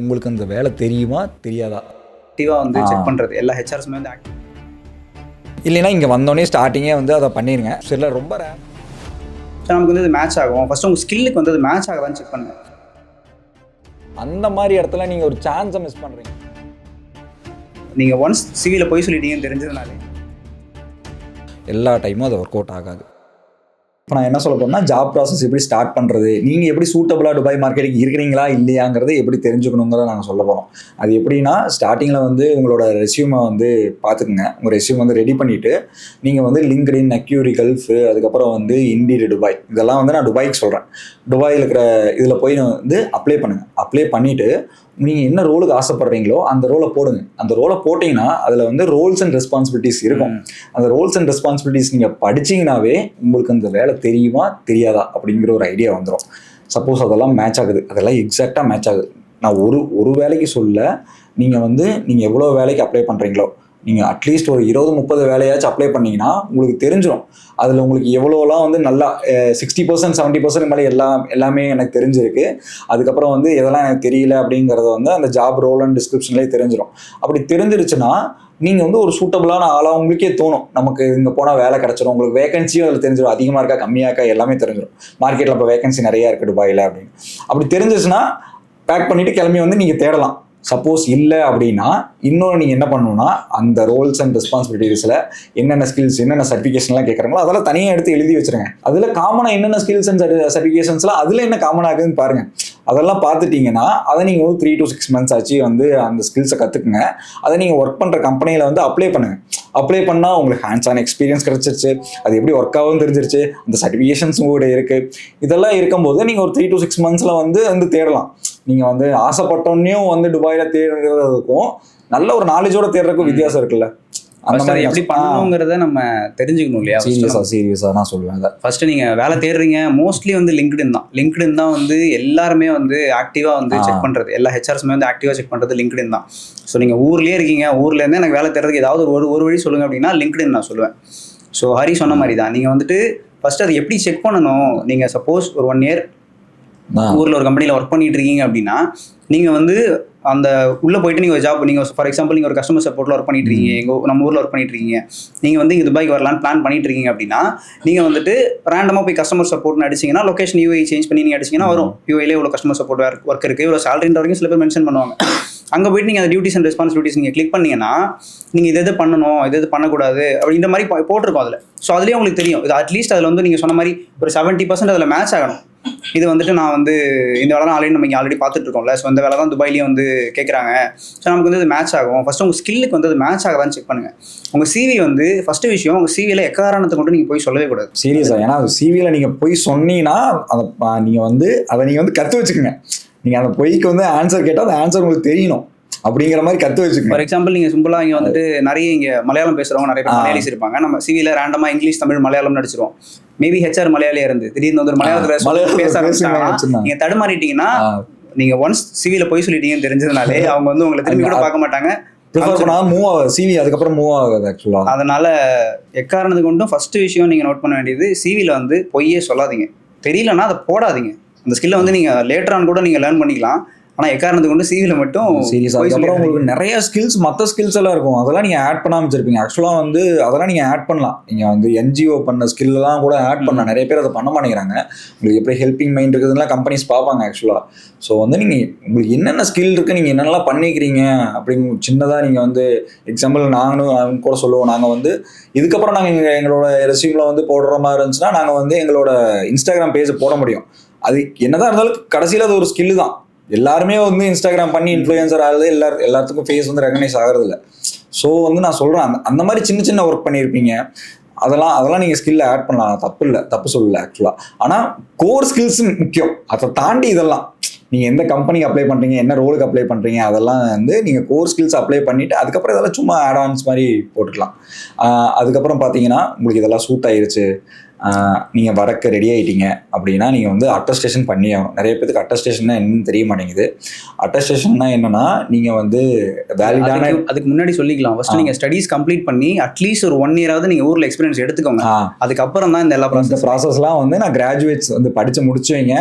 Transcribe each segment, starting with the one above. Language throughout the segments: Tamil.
உங்களுக்கு அந்த வேலை தெரியுமா தெரியாதா ஆக்டிவாக வந்து செக் பண்ணுறது எல்லா ஹெச்ஆர்ஸுமே வந்து ஆக்டிவ். இல்லைன்னா இங்கே வந்தோடனே ஸ்டார்டிங்கே வந்து அதை பண்ணிடுங்க. சில ரொம்ப ஸோ நமக்கு வந்து இது மேட்ச் ஆகும். ஃபஸ்ட்டு உங்கள் ஸ்கில்லுக்கு வந்து அது மேட்ச் ஆகுதான்னு செக் பண்ணுங்க. அந்த மாதிரி இடத்துல நீங்கள் ஒரு சான்ஸை மிஸ் பண்ணுறீங்க. நீங்கள் ஒன்ஸ் சிவியில் போய் சொல்லிட்டீங்கன்னு தெரிஞ்சதுனாலே எல்லா டைமும் அது ஒர்க் அவுட் ஆகாது. இப்போ நான் என்ன சொல்ல போகிறேன்னா, ஜாப் ப்ராசஸ் எப்படி ஸ்டார்ட் பண்ணுறது, நீங்கள் எப்படி சூட்டபுளாக துபாய் மார்க்கெட்டுக்கு இருக்கிறீங்களா இல்லையாங்கிறத எப்படி தெரிஞ்சுக்கணுங்கிறத நாங்கள் சொல்ல போகிறோம். அது எப்படின்னா, ஸ்டார்டிங்கில் வந்து உங்களோட ரெஸ்யூமை வந்து பார்த்துக்குங்க. உங்கள் ரெஸ்யூம் வந்து ரெடி பண்ணிவிட்டு நீங்கள் வந்து லிங்க்டின், நக்யூரி, கல்ஃப், அதுக்கப்புறம் வந்து இண்டீட், துபாய், இதெல்லாம் வந்து நான் துபாய்க்கு சொல்கிறேன். துபாயில் இருக்கிற இதில் போய் வந்து அப்ளை பண்ணுங்கள். அப்ளை பண்ணிவிட்டு நீங்கள் என்ன ரோலுக்கு ஆசைப்படுறீங்களோ அந்த ரோலை போடுங்க. அந்த ரோலை போட்டிங்கன்னா அதில் வந்து ரோல்ஸ் அண்ட் ரெஸ்பான்சிபிலிட்டிஸ் இருக்கும். அந்த ரோல்ஸ் அண்ட் ரெஸ்பான்சிபிலிட்டிஸ் நீங்கள் படிச்சிங்கனாவே உங்களுக்கு அந்த வேலை தெரியுமா தெரியாதா அப்படிங்கிற ஒரு ஐடியா வந்துடும். சப்போஸ் அதெல்லாம் மேட்ச் ஆகுது, அதெல்லாம் எக்ஸாக்டாக மேட்ச் ஆகுது. நான் ஒரு வேலைக்கு சொல்ல, நீங்கள் எவ்வளோ வேலைக்கு அப்ளை பண்ணுறீங்களோ, நீங்கள் அட்லீஸ்ட் ஒரு 20-30 வேலையாச்சும் அப்ளை பண்ணிங்கன்னா உங்களுக்கு தெரிஞ்சிடும். அதில் உங்களுக்கு எவ்வளோலாம் வந்து நல்லா 60%, 70% மேலே எல்லாமே எனக்கு தெரிஞ்சிருக்கு. அதுக்கப்புறம் வந்து எதெல்லாம் எனக்கு தெரியல அப்படிங்கிறத வந்து அந்த ஜாப் ரோல் அண்ட் டிஸ்கிரிப்ஷன்லேயே தெரிஞ்சிடும். அப்படி தெரிஞ்சிருச்சுன்னா நீங்கள் வந்து ஒரு சூட்டபுளான ஆளாக உங்களுக்கே தோணும். நமக்கு இங்கே போனால் வேலை கிடச்சிடும். உங்களுக்கு வேகன்சியும் அதில் தெரிஞ்சிடும். அதிகமாக இருக்கா கம்மியாக இருக்கா எல்லாமே தெரிஞ்சிடும். மார்க்கெட்டில் இப்போ வேகன்சி நிறையா இருக்குது துபாயில் அப்படின்னு. அப்படி தெரிஞ்சிச்சுன்னா பேக் பண்ணிவிட்டு கிளம்பி வந்து நீங்கள் தேடலாம். சப்போஸ் இல்லை அப்படின்னா இன்னொன்று நீங்கள் என்ன பண்ணணும்னா, அந்த ரோல்ஸ் அண்ட் ரெஸ்பான்சிபிலிட்டிஸில் என்னென்ன ஸ்கில்ஸ், என்னென்ன சர்டிஃபிகேஷன்லாம் கேட்குறாங்களோ அதெல்லாம் தனியாக எடுத்து எழுதி வச்சுருங்க. அதில் காமனாக என்னென்ன ஸ்கில்ஸ் அண்ட் சர்டிஃபிகேஷன்ஸ்லாம் அதில் என்ன காமனாக இருக்குதுன்னு பாருங்கள். அதெல்லாம் பார்த்துட்டிங்கன்னா அதை நீங்கள் ஒரு 3 to 6 months ஆச்சு வந்து அந்த ஸ்கில்ஸை கற்றுக்குங்க. அதை நீங்கள் ஒர்க் பண்ணுற கம்பெனியில் வந்து அப்ளை பண்ணுங்கள். அப்ளை பண்ணால் உங்களுக்கு ஹேண்ட்ஸ் ஆன் எக்ஸ்பீரியன்ஸ் கிடச்சிருச்சு, அது எப்படி ஒர்க் ஆகும்னு தெரிஞ்சிருச்சு, அந்த சர்டிஃபிகேஷன்ஸும் கூட இருக்குது. இதெல்லாம் இருக்கும்போது நீங்கள் ஒரு 3 to 6 monthsல வந்து தேடலாம். நீங்கள் வந்து ஆசைப்பட்டோன்னையும் வந்து துபாயில் தேடுறதுக்கும் நல்ல ஒரு நாலேஜோட தேடுறதுக்கும் வித்தியாசம் இருக்குல்ல. அந்த மாதிரி எப்படி பண்ணணுங்கிறத நம்ம தெரிஞ்சுக்கணும் இல்லையா? சீரியஸாக நான் சொல்லுவேன். ஃபர்ஸ்ட் நீங்கள் வேலை தேடுறீங்க, மோஸ்ட்லி வந்து லிங்க்டின் தான் வந்து எல்லாருமே வந்து ஆக்டிவாக வந்து செக் பண்ணுறது. எல்லா ஹெச்ஆர்ஸுமே வந்து ஆக்டிவாக செக் பண்ணுறது லிங்க்டின் தான். ஸோ நீங்கள் ஊர்லேயே இருக்கீங்க, ஊர்லேருந்து எனக்கு வேலை தேடுறதுக்கு ஏதாவது ஒரு வழி சொல்லுங்கள் அப்படின்னா லிங்க்டின் நான் சொல்லுவேன். ஸோ ஹரி சொன்ன மாதிரி தான் நீங்கள் வந்துட்டு ஃபர்ஸ்ட் அதை எப்படி செக் பண்ணணும். நீங்கள் சப்போஸ் ஒரு 1 year ஊரில் ஒரு கம்பெனியில் ஒர்க் பண்ணிட்டு இருக்கீங்க அப்படின்னா நீங்கள் வந்து அந்த உள்ளே போயிட்டு நீங்கள் ஒரு ஜாப், நீங்கள் ஃபார் எக்ஸாம்பிள் நீங்கள் ஒரு கஸ்டமர் சப்போர்ட்டில் ஒர்க் பண்ணிட்டு இருக்கீங்க, நம்ம ஊரில் ஒர்க் பண்ணிட்டு இருக்கீங்க, நீங்கள் வந்து இங்கே துபாய்க்கு வரலான்னு பிளான் பண்ணிட்டு இருக்கீங்க அப்படின்னா நீங்கள் வந்துட்டு ரேண்டமாக போய் கஸ்டமர் சப்போர்ட்னு அடிச்சிங்கன்னா லொக்கேஷன் யூஐ சேஞ்ச் பண்ணி நீங்கள் அடிச்சிங்கன்னா வரும். யூஐலே இவ்வளோ கஸ்டமர் சப்போர்ட் ஒர்க் இருக்குது, இவ்வளோ சேலரின்ற வரைக்கும் சில பேர் மென்ஷன் பண்ணுவாங்க. அங்கே போயிட்டு நீங்கள் அந்த டியூட்டிஸ் அண்ட் ரெஸ்பான்சிபிலிட்டிஸ் நீங்கள் கிளிக் பண்ணீங்கன்னா நீங்கள் இது பண்ணணும், இது பண்ணக்கூடாது அப்படின்ற மாதிரி போட்டிருக்கோம் அதில். ஸோ அதுலேயே உங்களுக்கு தெரியும். இது அட்லீஸ்ட் அதில் வந்து நீங்கள் சொன்ன மாதிரி ஒரு 70% அதில் மேட்ச் ஆகணும். இது வந்துட்டு நான் வந்து இந்த வேலை தான் ஆல்ரெடி நம்ம இங்கே ஆல்ரெடி பார்த்துட்டு இருக்கோம்ல. ஸோ இந்த வேலை தான் துபாயிலேயே வந்து கேட்குறாங்க. ஸோ நமக்கு வந்து இது மேட்ச் ஆகும். ஃபஸ்ட்டு உங்கள் ஸ்கில்லுக்கு வந்து அது மேட்ச் ஆகுதான்னு செக் பண்ணுங்கள். உங்கள் சிவி வந்து ஃபஸ்ட்டு விஷயம், உங்கள் சிவியில் எக்காரணத்தை கொண்டு நீங்கள் போய் சொல்லவே கூடாது. சீரியஸாக. ஏன்னா அது சிவியில் நீங்கள் போய் சொன்னீங்கன்னா அதை நீங்கள் வந்து கற்று வச்சுக்கோங்க. நீங்கள் அந்த பொய்க்கு வந்து ஆன்சர் கேட்டால் அந்த ஆன்சர் உங்களுக்கு தெரியணும் அப்படிங்கிற மாதிரி கற்று வச்சுக்கோங்க. ஃபார் எக்ஸாம்பிள் நீங்கள் சிம்பிளாக இங்கே வந்துட்டு நிறைய இங்கே மலையாளம் பேசுகிறவங்க நிறைய பேர் மலையாளிஸ் இருப்பாங்க. நம்ம சிவியில் ரேண்டமாக இங்கிலீஷ், தமிழ், மலையாளம் நடிச்சிருவோம். மேபி ஹெச்ஆர் மலையாளியாக இருந்து திடீர்னு வந்து ஒரு மலையாளத்தில் பேச ஆரம்பிச்சாங்கன்னா நீங்கள் தடுமாறிட்டீங்கன்னா நீங்கள் ஒன்ஸ் சிவியில் போய் சொல்லிட்டீங்கன்னு தெரிஞ்சதுனாலே அவங்க வந்து உங்களை திரும்பி கூட பார்க்க மாட்டாங்க. அதுக்கப்புறம் மூவ் ஆகாது ஆக்சுவலா. அதனால எக்காரணத்து கொண்டும் ஃபர்ஸ்ட் விஷயம் நீங்கள் நோட் பண்ண வேண்டியது, சிவியில் வந்து பொய்யே சொல்லாதீங்க. தெரியலன்னா அதை போடாதீங்க. அந்த ஸ்கில்லை வந்து நீங்கள் லேட்டர் ஆன் கூட நீங்கள் லேர்ன் பண்ணிக்கலாம். ஆனால் எக்காரணத்துக்கு கொண்டு சிவியில் மட்டும் சீரியஸாக. அதுக்கப்புறம் உங்களுக்கு நிறைய ஸ்கில்ஸ், மற்ற ஸ்கில்ஸ் எல்லாம் இருக்கும், அதெல்லாம் நீங்கள் ஆட் பண்ணாமல் வச்சிருப்பீங்க. ஆக்சுவலாக வந்து அதெல்லாம் நீங்கள் ஆட் பண்ணலாம். நீங்கள் வந்து என்ஜிஓ பண்ண ஸ்கில்லாம் கூட ஆட் பண்ணலாம். நிறைய பேர் அதை பண்ண மாட்டேங்கிறாங்க. உங்களுக்கு எப்படி ஹெல்பிங் மைண்ட் இருக்குதுலாம் கம்பெனிஸ் பார்ப்பாங்க ஆக்சுவலாக. ஸோ வந்து நீங்கள் உங்களுக்கு என்னென்ன ஸ்கில் இருக்குது, நீங்கள் என்னென்னலாம் பண்ணிக்கிறீங்க அப்படிங்க சின்னதாக நீங்கள் வந்து எக்ஸாம்பிள் நாங்களும் அவங்க கூட சொல்லுவோம். நாங்கள் வந்து இதுக்கப்புறம் நாங்கள் எங்களோட ரெஸ்யூமில் வந்து போடுற மாதிரி இருந்துச்சுன்னா நாங்கள் வந்து எங்களோட இன்ஸ்டாகிராம் பேஜை போட முடியும். அது என்னதான் இருந்தாலும் கடைசியில் அது ஒரு ஸ்கில்லு தான். எல்லாருமே வந்து இன்ஸ்டாகிராம் பண்ணி இன்ஃப்ளூயன்சர் ஆகுது, எல்லாத்துக்கும் ஃபேஸ் வந்து ரெகனைஸ் ஆகிறது இல்லை. ஸோ வந்து நான் சொல்கிறேன், அந்த மாதிரி சின்ன ஒர்க் பண்ணியிருப்பீங்க. அதெல்லாம் நீங்கள் ஸ்கில்ல ஆட் பண்ணலாம். தப்பு இல்லை, தப்பு சொல்லலை ஆக்சுவலாக. ஆனால் கோர் ஸ்கில்ஸ் முக்கியம். அதை தாண்டி இதெல்லாம் நீங்கள் எந்த கம்பெனிக்கு அப்ளை பண்ணுறீங்க, என்ன ரோலுக்கு அப்ளை பண்ணுறீங்க, அதெல்லாம் வந்து நீங்கள் கோர் ஸ்கில்ஸ் அப்ளை பண்ணிவிட்டு அதுக்கப்புறம் இதெல்லாம் சும்மா ஆட் ஆன்ஸ் மாதிரி போட்டுக்கலாம். அதுக்கப்புறம் பார்த்தீங்கன்னா உங்களுக்கு இதெல்லாம் சூட் ஆயிடுச்சு, நீங்கள் வரக்கு ரெடி ஆகிட்டீங்க அப்படின்னா நீங்கள் வந்து அட்டஸ்டேஷன் பண்ணி ஆகணும். நிறைய பேருக்கு அட்டஸ்டேஷன்னா என்னன்னு தெரிய மாட்டேங்குது. அட்டஸ்டேஷன்னா என்னன்னா நீங்கள் வந்து வேலிடான அதுக்கு முன்னாடி சொல்லிக்கலாம். ஃபர்ஸ்ட் நீங்கள் ஸ்டடீஸ் கம்ப்ளீட் பண்ணி அட்லீஸ்ட் ஒரு 1 year நீங்க ஊர்ல எக்ஸ்பீரியன்ஸ் எடுத்துக்கோங்க. அதுக்கப்புறம் தான் இந்த எல்லா ப்ராசஸ்லாம் வந்து நான் கிராஜுவேட்ஸ் வந்து படிச்சு முடிச்சுவீங்க.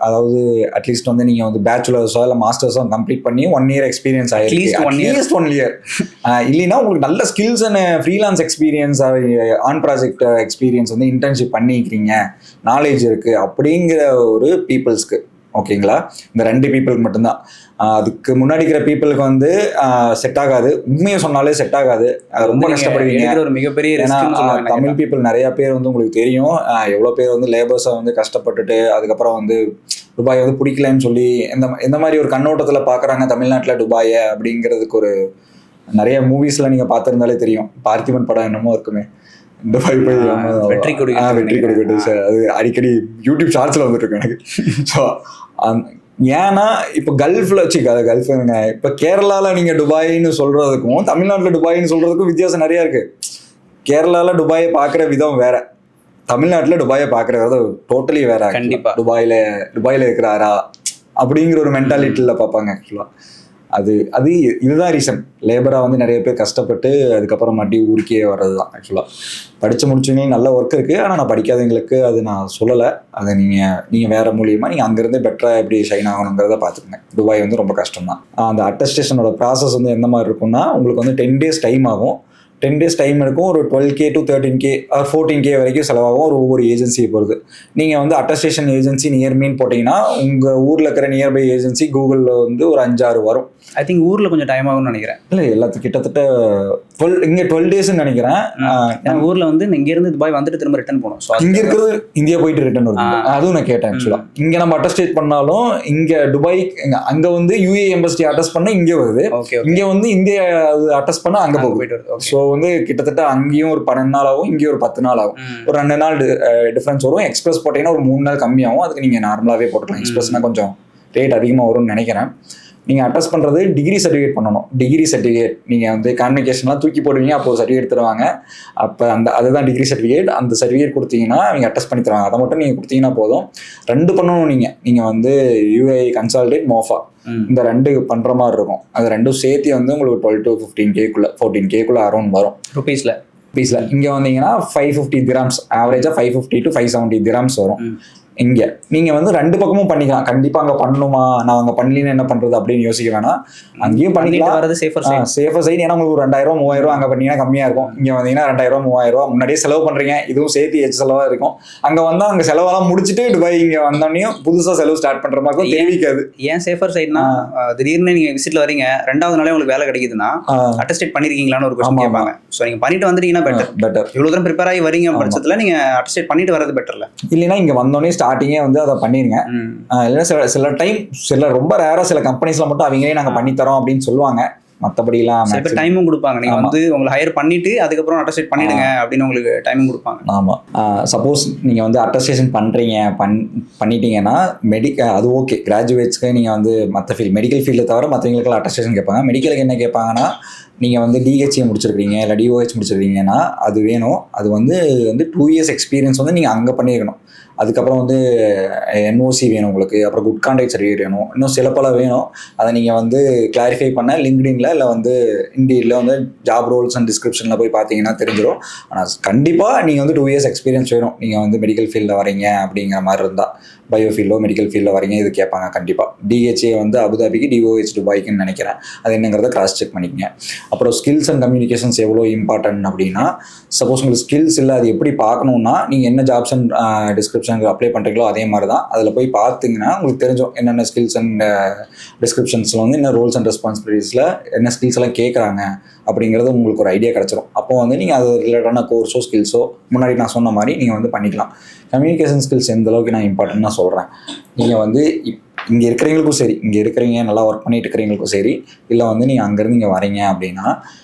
அதாவது அட்லீஸ்ட் வந்து நீங்கள் வந்து பேச்சுலர்ஸோ இல்லை மாஸ்டர்ஸோ கம்ப்ளீட் பண்ணி 1 year எக்ஸ்பீரியன்ஸ் ஆகிருக்கு. அட்லீஸ்ட் 1 year இல்லைன்னா உங்களுக்கு நல்ல skills and freelance experience, on project experience வந்து இன்டர்ன்ஷிப் பண்ணிக்கிறீங்க, நாலேஜ் இருக்குது அப்படிங்கிற ஒரு பீப்புள்ஸ்க்கு ஓகேங்களா. இந்த 2 பீப்புளுக்கு மட்டும்தான். அதுக்கு முன்னாடி இருக்கிற பீப்புளுக்கு வந்து செட் ஆகாது. உண்மையை சொன்னாலே செட் ஆகாது. ரொம்ப கஷ்டப்படுவீங்க. ஒரு மிகப்பெரிய தமிழ் பீப்புள் நிறைய பேர் வந்து உங்களுக்கு தெரியும் எவ்வளோ பேர் வந்து லேபர்ஸை வந்து கஷ்டப்பட்டுட்டு அதுக்கப்புறம் வந்து துபாய் வந்து பிடிக்கலன்னு சொல்லி எந்த மாதிரி ஒரு கண்ணோட்டத்தில் பார்க்குறாங்க தமிழ்நாட்டில் துபாயை அப்படிங்கிறதுக்கு ஒரு நிறைய மூவிஸில் நீங்கள் பார்த்துருந்தாலே தெரியும். பார்த்திபன் படம் என்னமோ இருக்குமே, துபாய் போய் வெற்றி கொடுக்கட்டு சார், அது அடிக்கடி யூடியூப் ஷார்ட்ஸில் வந்துட்டு இருக்கு எனக்கு. ஸோ ஏன்னா இப்போ கல்ஃபில் கல்ஃபுங்க இப்போ கேரளாவில் நீங்கள் துபாயின்னு சொல்கிறதுக்கும் தமிழ்நாட்டில் துபாயின்னு சொல்கிறதுக்கும் வித்தியாசம் நிறையா இருக்குது. கேரளாவில் துபாயை பார்க்குற விதம் வேற, தமிழ்நாட்டில் துபாயை பார்க்குற விதம் டோட்டலி வேற. கண்டிப்பாக துபாயில் இருக்கிறாரா அப்படிங்கிற ஒரு மென்டாலிட்டியில் பார்ப்பாங்க ஆக்சுவலாக. அது இதுதான் ரீசன். லேபராக வந்து நிறைய பேர் கஷ்டப்பட்டு அதுக்கப்புறம் மறுபடியும் ஊருக்கே வர்றது தான். ஆக்சுவலாக படித்து முடிச்சவங்களுக்கு நல்ல ஒர்க் இருக்குது, ஆனால் நான் படிக்காதவங்களுக்கு அது நான் சொல்லலை. அதை நீங்கள் வேறு மூலியமாக நீங்கள் அங்கேருந்து பெட்டராக எப்படி ஷைன் ஆகணுங்கிறத பார்த்துக்கங்க. துபாய் வந்து ரொம்ப கஷ்டம் தான். அந்த அட்டஸ்டேஷனோட ப்ராசஸ் வந்து எந்த மாதிரி இருக்குன்னா உங்களுக்கு வந்து 10 days டைம் ஆகும். 10 days டைம் இருக்கும். ஒரு 12K to 13K or 14K வரைக்கும் செலவாகும் ஒவ்வொரு ஏஜென்சியை பொறுத்து. நீங்கள் வந்து அட்டஸ்டேஷன் ஏஜென்சி நியர்மீன் போட்டிங்கன்னா உங்கள் ஊரில் இருக்கிற நியர்பை ஏஜென்சி கூகுளில் வந்து ஒரு 5-6 வரும். ஐ திங்க் ஊரில் கொஞ்சம் டைம் ஆகும்னு நினைக்கிறேன். இல்லை எல்லாத்துக்கும் கிட்டத்தட்ட 12 daysன்னு நினைக்கிறேன். ஊரில் வந்து இங்கேருந்து துபாய் வந்துட்டு திரும்ப ரிட்டர்ன் போகணும். ஸோ இங்கே இருக்கிறது இந்தியா போயிட்டு ரிட்டர்ன் வரும். அதுவும் நான் கேட்டேன் ஆக்சுவலாக. இங்கே நம்ம அட்டஸ்டேட் பண்ணாலும் இங்கே துபாய் அங்கே வந்து UAE எம்பசி அட்டஸ்ட் பண்ண இங்கே வருது, இங்கே வந்து இந்தியா அட்டஸ்ட் பண்ண அங்கே போயிட்டு வருது. ஸோ வந்து கிட்டத்தட்ட அங்கேயும் ஒரு 12 நாள் ஆகும், இங்கேயும் ஒரு 10 நாள் ஆகும். ஒரு 2 நாள் டிஃப்ரென்ஸ் வரும். எக்ஸ்பிரஸ் போட்டீங்கன்னா ஒரு 3 நாள் கம்மியாகும். அதுக்கு நீங்கள் நார்மலாகவே போட்டுக்கலாம். எக்ஸ்பிரஸ்னால் கொஞ்சம் ரேட் அதிகமாக வரும்னு நினைக்கிறேன். நீங்கள் அட்டஸ்ட் பண்ணுறது டிகிரி சர்டிஃபிகேட் பண்ணணும். டிகிரி சர்டிஃபிகேட் நீங்கள் வந்து கான்வெகேஷன்லாம் தூக்கி போடுவீங்க, அப்போ சர்டிஃபிகேட் தருவாங்க. அப்போ அதுதான் டிகிரி சர்டிஃபிகேட். அந்த சர்டிஃபிகேட் கொடுத்தீங்கன்னா நீங்கள் அட்டஸ்ட் பண்ணி தருவாங்க. அதை மட்டும் நீங்கள் கொடுத்தீங்கன்னா போதும். 2 பண்ணணும். நீங்கள் வந்து UAE கன்சால்டேட் மோஃபா இந்த 2 பண்ணுற மாதிரி இருக்கும். அது 2 சேர்த்து வந்து உங்களுக்கு 12 to 15K 14K அரௌண்ட் வரும் ருபீஸில். இங்கே வந்தீங்கன்னா 550 dirhams, ஆவரேஜாக 550 to 570 dirhams வரும். இங்கே நீங்கள் வந்து 2 பக்கமும் பண்ணிக்கலாம். கண்டிப்பாக அங்கே பண்ணணுமா, நான் அங்கே பண்ணலன்னு என்ன பண்ணுறது அப்படின்னு யோசிக்க வேணாம். அங்கேயும் பண்ணிக்கலாம். வரது சேஃபர் சைடு. ஏன்னா உங்களுக்கு ஒரு 2000 3000 அங்கே பண்ணீங்கன்னா கம்மியாக இருக்கும். இங்கே வந்தீங்கன்னா 2000 3000 முன்னாடியே செலவு பண்ணுறீங்க. இதுவும் சேர்த்து செலவாக இருக்கும். அங்கே வந்தால் அங்கே செலவெல்லாம் முடிச்சுட்டு துபாய் இங்கே வந்தோடனே புதுசாக செலவு ஸ்டார்ட் பண்ணுற மாதிரி தெரிவிக்காது. ஏன் சேஃபர் சைட்னா திடீர்னு நீங்கள் விசிட்டில் வரீங்க, 2வது நாளே உங்களுக்கு வேலை கிடைக்குதுன்னா அட்டஸ்டேட் பண்ணியிருக்கீங்களான்னு ஒரு கொஸ்டின் கேட்பாங்க. ஸோ நீங்கள் பண்ணிட்டு வந்துட்டீங்கன்னா பெட்டர். இவ்வளோ தூரம் ப்ரிப்பேர் ஆகி வரீங்க பட்சத்தில் நீங்கள் அட்டஸ்டேட் பண்ணிட்டு வரது பெட்டர்ல. இல்லைன்னா இங்கே வந்தோடனே ஸ்டார்டிங்கே வந்து அதை பண்ணிருங்க. இல்லைன்னா சில டைம் ரொம்ப ரேரா சில கம்பெனிஸ்ல மட்டும் அவங்களே நாங்கள் பண்ணித்தரோம் அப்படின்னு சொல்லுவாங்க. மற்றபடிலாம் டைமும் கொடுப்பாங்க. நீங்கள் வந்து உங்களை ஹையர் பண்ணிட்டு அதுக்கப்புறம் அட்டஸ்டேட் பண்ணிடுங்க அப்படின்னு உங்களுக்கு டைமும் கொடுப்பாங்க. ஆமாம். சப்போஸ் நீங்கள் வந்து அட்டஸ்டேஷன் பண்ணுறீங்க பண்ணிட்டீங்கன்னா அது ஓகே. கிராஜுவேட்ஸ்க்கு நீங்கள் வந்து மற்ற மெடிக்கல் ஃபீல்டை தவிர மற்றவங்களுக்குலாம் அட்டஸ்டேஷன் கேட்பாங்க. மெடிக்கலுக்கு என்ன கேட்பாங்கன்னா நீங்கள் வந்து DHA முடிச்சிருக்கீங்க இல்லை DOH முடிச்சிருக்கீங்கன்னா அது வேணும். அது வந்து 2 years எக்ஸ்பீரியன்ஸ் வந்து நீங்கள் அங்கே பண்ணியிருக்கணும். அதுக்கப்புறம் வந்து NOC வேணும் உங்களுக்கு. அப்புறம் குட் கான்டாக்ட் சர்டிஃபிகேட் வேணும். இன்னும் சில பல வேணும். அதை நீங்கள் வந்து கிளாரிஃபை பண்ண லிங்க்டின்ல இல்லை வந்து இண்டீடில் வந்து ஜாப் ரோல்ஸ் அண்ட் டிஸ்கிரிப்ஷனில் போய் பார்த்தீங்கன்னா தெரிஞ்சிடும். ஆனால் கண்டிப்பாக நீங்கள் வந்து 2 years எக்ஸ்பீரியன்ஸ் வேணும். நீங்கள் வந்து மெடிக்கல் ஃபீல்டில் வரீங்க அப்படிங்கிற மாதிரி இருந்தால், பயோ ஃபீல்டோ மெடிக்கல் ஃபீல்டில் வரீங்க இது கேட்பாங்க கண்டிப்பாக. DHA வந்து அபுதாபிக்கு, DOH துபாய்க்குன்னு நினைக்கிறேன். அது என்னங்கிறத கிராஸ் செக் பண்ணிக்கங்க. அப்புறம் ஸ்கில்ஸ் அண்ட் கம்யூனிகேஷன்ஸ் எவ்வளோ இம்பார்ட்டன்ட் அப்படின்னா, சப்போஸ் உங்களுக்கு ஸ்கில்ஸ் இல்லை அது எப்படி பார்க்கணுன்னா நீங்கள் என்ன ஜாப்ஸ் அண்ட் டிஸ்கிரிப்ஷனுக்கு அப்ளை பண்ணுறீங்களோ அதே மாதிரி தான். அதில் போய் பார்த்தீங்கன்னா உங்களுக்கு தெரிஞ்சும் என்னென்ன ஸ்கில்ஸ் அண்ட் டிஸ்கிரிப்ஷன்ஸில் வந்து என்ன ரோல்ஸ் அண்ட் ரெஸ்பான்சிபிலிட்டிஸில் என்ன ஸ்கில்ஸ் எல்லாம் கேட்குறாங்க அப்படிங்கிறது உங்களுக்கு ஒரு ஐடியா கிடச்சிரும். அப்போ வந்து நீங்கள் அது ரிலேட்டடான கோர்ஸோ ஸ்கில்ஸோ முன்னாடி நான் சொன்ன மாதிரி நீங்கள் வந்து பண்ணிக்கலாம். கம்யூனிகேஷன் ஸ்கில்ஸ் எந்த அளவுக்கு நான் இம்பார்ட்டன்ட் நான் சொல்கிறேன். நீங்கள் வந்து இங்கே இருக்கிறவங்களுக்கும் சரி, இங்கே இருக்கிறவங்க நல்லா ஒர்க் பண்ணிட்டு இருக்கிறவங்களுக்கும் சரி, இல்லை வந்து நீங்கள் அங்கேருந்து இங்கே வரீங்க அப்படின்னா,